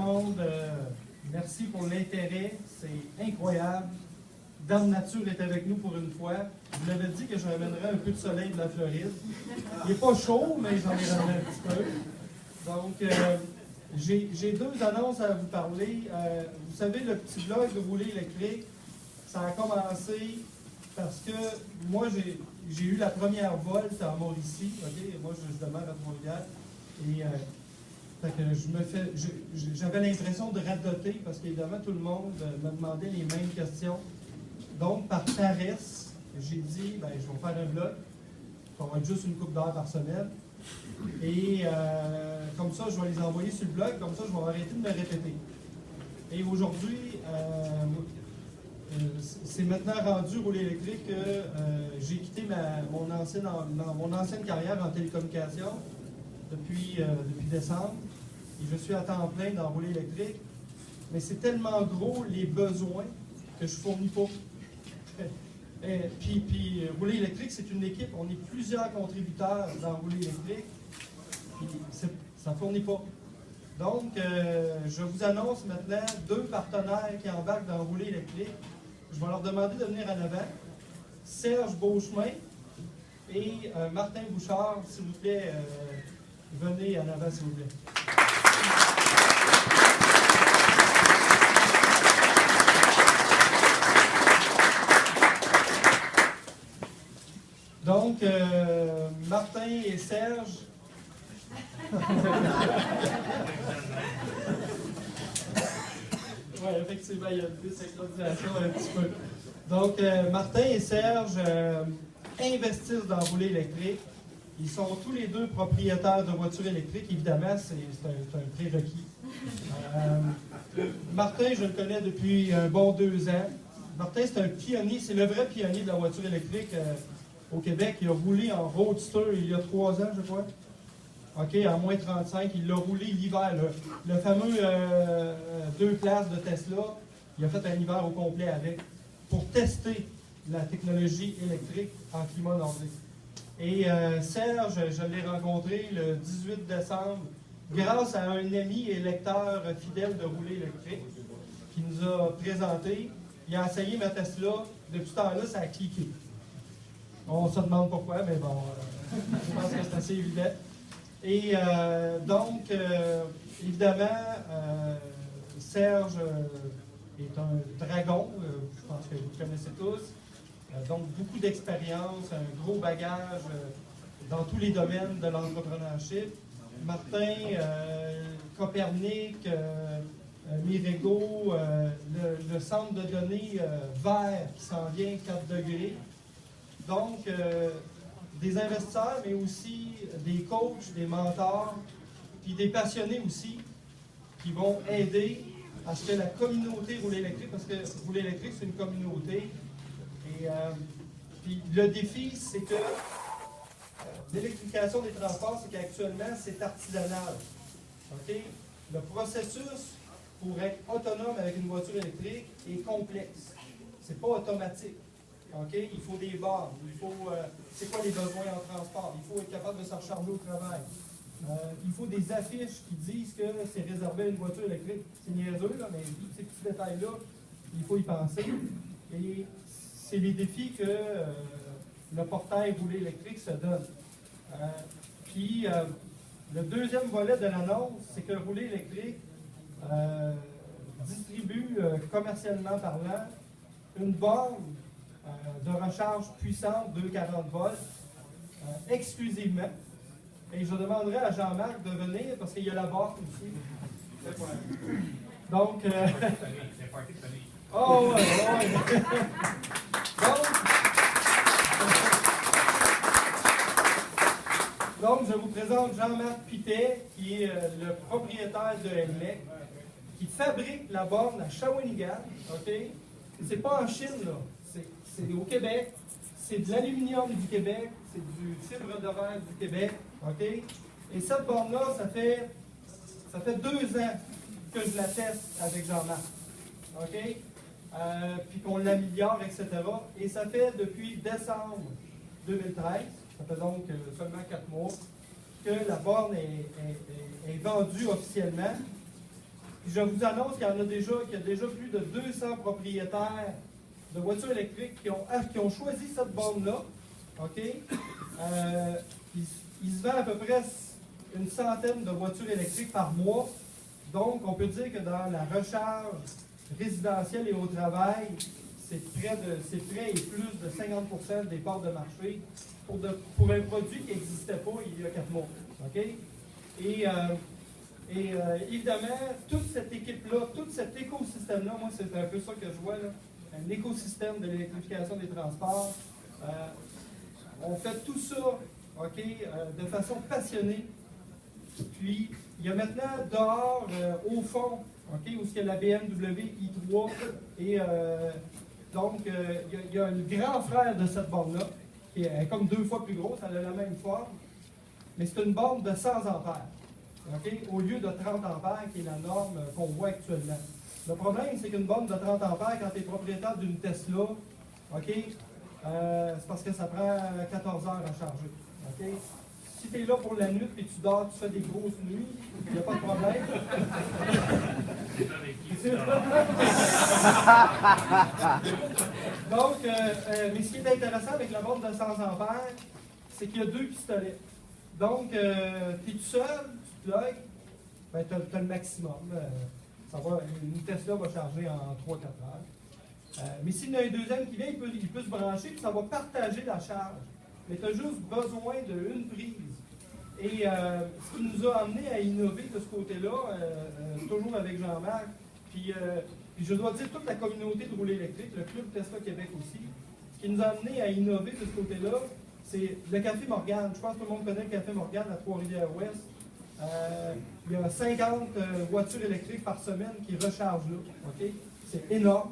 monde. Merci pour l'intérêt. C'est incroyable. Dame Nature est avec nous pour une fois. Je vous l'avais dit que je ramènerais un peu de soleil de la Floride. Il n'est pas chaud, mais j'en ai ramené un petit peu. Donc, j'ai deux annonces à vous parler. Vous savez, le petit blog de rouler électrique, ça a commencé parce que moi, j'ai eu la première volte en Mauricie. Okay? Moi, je demeure à Trois-Rivières. Et fait que j'avais l'impression de radoter parce qu'évidemment, tout le monde me demandait les mêmes questions. Donc, par paresse, j'ai dit, ben, je vais faire un blog. Ça va être juste une couple d'heures par semaine. Et comme ça, je vais les envoyer sur le blog. Comme ça, je vais arrêter de me répéter. Et aujourd'hui, c'est maintenant rendu rouler électrique que j'ai quitté mon ancienne carrière en télécommunication depuis décembre. Et je suis à temps plein dans rouler électrique. Mais c'est tellement gros les besoins que je ne fournis pas. Puis rouler électrique, c'est une équipe. On est plusieurs contributeurs dans rouler électrique. Puis ça ne fournit pas. Donc, je vous annonce maintenant deux partenaires qui embarquent dans rouler électrique. Je vais leur demander de venir en avant. Serge Beauchemin et Martin Bouchard, s'il vous plaît, venez en avant, s'il vous plaît. Donc, Martin et Serge. Oui, effectivement, il y a une désynchronisation un petit peu. Donc, Martin et Serge investissent dans rouler électrique. Ils sont tous les deux propriétaires de voitures électriques. Évidemment, c'est un prérequis. Martin, je le connais depuis un bon 2 ans. Martin, c'est un pionnier, c'est le vrai pionnier de la voiture électrique au Québec. Il a roulé en roadster il y a 3 ans, je crois. OK, en moins 35. Il l'a roulé l'hiver. Le fameux 2 places de Tesla, il a fait un hiver au complet avec pour tester la technologie électrique en climat nordique. Et Serge, je l'ai rencontré le 18 décembre grâce à un ami et lecteur fidèle de rouler électrique qui nous a présenté. Il a essayé ma Tesla. Depuis ce temps-là, ça a cliqué. On se demande pourquoi, mais bon, je pense que c'est assez évident. Et donc, évidemment, Serge est un dragon, je pense que vous le connaissez tous. Donc, beaucoup d'expérience, un gros bagage dans tous les domaines de l'entrepreneurship. Martin, Copernic, Mirego, le centre de données vert qui s'en vient 4 degrés. Donc, des investisseurs, mais aussi des coachs, des mentors, puis des passionnés aussi, qui vont aider à ce que la communauté roule électrique, parce que rouler électrique, c'est une communauté. Et puis le défi, c'est que l'électrification des transports, c'est qu'actuellement, c'est artisanal. Okay? Le processus pour être autonome avec une voiture électrique est complexe. C'est pas automatique. Okay? Il faut des bornes, il faut c'est quoi les besoins en transport, il faut être capable de se recharger au travail. Il faut des affiches qui disent que c'est réservé à une voiture électrique. C'est niaiseux, là, mais tous ces petits détails-là, il faut y penser. Et c'est les défis que le portail roulé électrique se donne. Puis, le deuxième volet de l'annonce, c'est que le roulé électrique distribue, commercialement parlant, une borne de recharge puissante 240 volts exclusivement. Et je demanderai à Jean-Marc de venir parce qu'il y a la borne ici. Donc, oh, ouais. Donc, je vous présente Jean-Marc Pittet, qui est le propriétaire de Helmec, qui fabrique la borne à Shawinigan. OK? C'est pas en Chine, là. C'est au Québec. C'est de l'aluminium du Québec. C'est du fibre de verre du Québec. OK? Et cette borne-là, ça fait 2 ans que je la teste avec Jean-Marc. OK? Puis qu'on l'améliore, etc. Et ça fait depuis décembre 2013, ça fait donc seulement 4 mois, que la borne est vendue officiellement. Puis je vous annonce qu'il y a déjà plus de 200 propriétaires de voitures électriques qui ont choisi cette borne-là. OK? Il se vend à peu près une centaine de voitures électriques par mois. Donc, on peut dire que dans la recharge résidentielle et au travail, c'est près et plus de 50% des parts de marché pour un produit qui n'existait pas il y a 4 mois. OK? Et évidemment, toute cette équipe-là, tout cet écosystème-là, moi, c'est un peu ça que je vois, là, un écosystème de l'électrification des transports. On fait tout ça, OK, de façon passionnée. Puis, il y a maintenant dehors, au fond, OK, où il y a la BMW i3, et donc, il y a le grand frère de cette borne-là, qui est comme 2 fois plus grosse, elle a la même forme, mais c'est une borne de 100 ampères. Okay? Au lieu de 30 ampères, qui est la norme qu'on voit actuellement. Le problème, c'est qu'une borne de 30 ampères, quand tu es propriétaire d'une Tesla, okay, c'est parce que ça prend 14 heures à charger. Okay? Si tu es là pour la nuit et tu dors, tu fais des grosses nuits, il n'y a pas de problème. Donc, mais ce qui est intéressant avec la borne de 100 ampères, c'est qu'il y a 2 pistolets. Donc, tu es tout seul, tu plugues, ben, tu as le maximum. Une Tesla va charger en 3-4 heures. Mais s'il y en a un deuxième qui vient, il peut se brancher, puis ça va partager la charge. Mais tu as juste besoin d'une prise. Et ce qui nous a amené à innover de ce côté-là, toujours avec Jean-Marc, puis je dois dire toute la communauté de rouler électrique, le Club Tesla Québec aussi, ce qui nous a amené à innover de ce côté-là, c'est le Café Morgane. Je pense que tout le monde connaît le Café Morgane à Trois-Rivières-Ouest. Il y a 50 voitures électriques par semaine qui rechargent là. Okay? C'est énorme.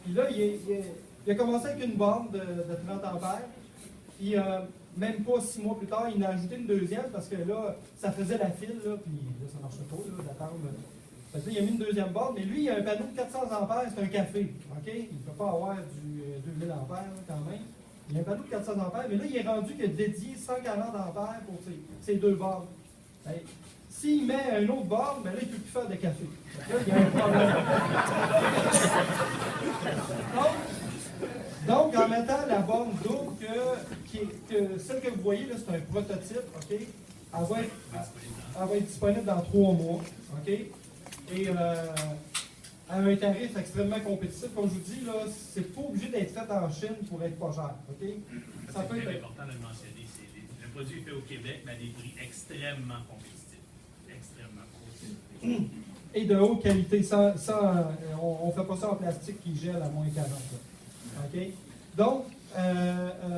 Puis là, il a commencé avec une borne de 30 ampères. Puis même pas 6 mois plus tard, il en a ajouté une deuxième parce que là, ça faisait la file, là, puis là, ça marchait pas, là, d'attendre. Fait que là, il a mis une deuxième borne, mais lui, il a un panneau de 400 ampères, c'est un café. OK? Il ne peut pas avoir du 2000 ampères là, quand même. Il y a un panneau de 400 ampères, mais là, il est rendu qu'il a dédié 140 ampères pour ces 2 bornes. Ben, s'il met une autre borne, ben là, il ne peut plus faire de café. Là, il y a un problème. Donc, en mettant la borne double, celle que vous voyez, là, c'est un prototype, OK? Elle va être disponible dans 3 mois, OK? Et à un tarif extrêmement compétitif. Comme je vous dis, là, c'est pas obligé d'être fait en Chine pour être pas cher, OK? Ça peut être important de le mentionner. Le produit est fait au Québec, mais à des prix extrêmement compétitifs. Extrêmement compétitifs. Et de haute qualité. On ne fait pas ça en plastique qui gèle à moins 40. Là. OK? Donc,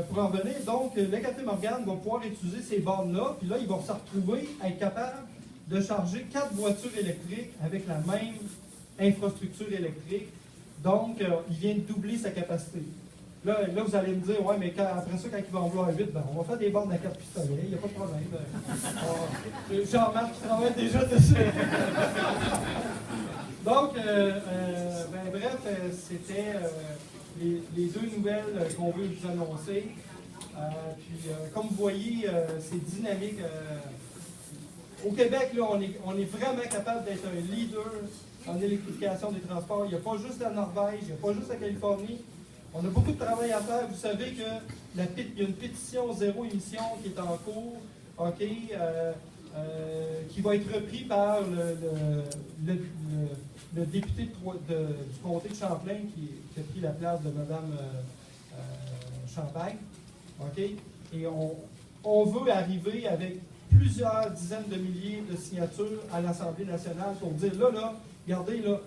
pour en revenir, donc, le Café Morgane va pouvoir utiliser ces bornes-là, puis là, il va se retrouver à être capable de charger 4 voitures électriques avec la même infrastructure électrique. Donc, il vient de doubler sa capacité. Là, vous allez me dire, ouais, mais après ça, quand il va en vouloir 8, ben, on va faire des bornes à 4 pistolets, il n'y a pas de problème. Jean-Marc qui travaille déjà dessus. Donc, bref, c'était les 2 nouvelles qu'on veut vous annoncer. Puis, comme vous voyez, c'est dynamique. Au Québec, là, on est vraiment capable d'être un leader en électrification des transports. Il n'y a pas juste la Norvège, il n'y a pas juste la Californie. On a beaucoup de travail à faire. Vous savez qu'il y a une pétition zéro émission qui est en cours, OK, qui va être repris par le député du comté de Champlain qui a pris la place de Mme Champagne. OK? Et on veut arriver avec plusieurs dizaines de milliers de signatures à l'Assemblée nationale pour dire, là, regardez, là,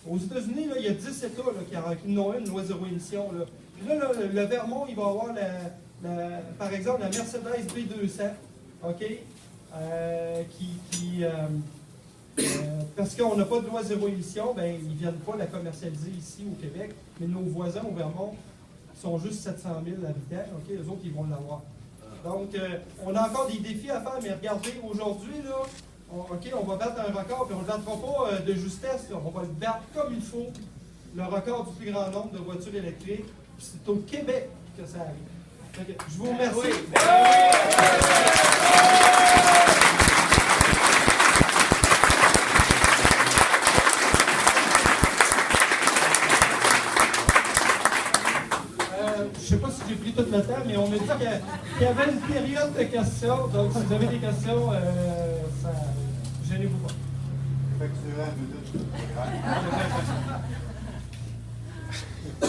aux États-Unis, il y a 10 États là, qui n'ont une loi zéro émission. Là. Puis là, le Vermont, il va avoir, par exemple, la Mercedes B200, OK? Parce qu'on n'a pas de loi zéro émission, ben, ils ne viennent pas la commercialiser ici au Québec, mais nos voisins au Vermont sont juste 700 000 habitants, OK? Eux autres, ils vont l'avoir. Donc, on a encore des défis à faire, mais regardez, aujourd'hui, là, on va battre un record, puis on ne le battra pas de justesse, là. On va le battre comme il faut, le record du plus grand nombre de voitures électriques. C'est au Québec que ça arrive. Donc, je vous remercie. sais pas si j'ai pris tout le temps, mais on m'a dit qu'il y avait une période de questions. Donc, si vous avez des questions, gênez-vous pas. Fait que tu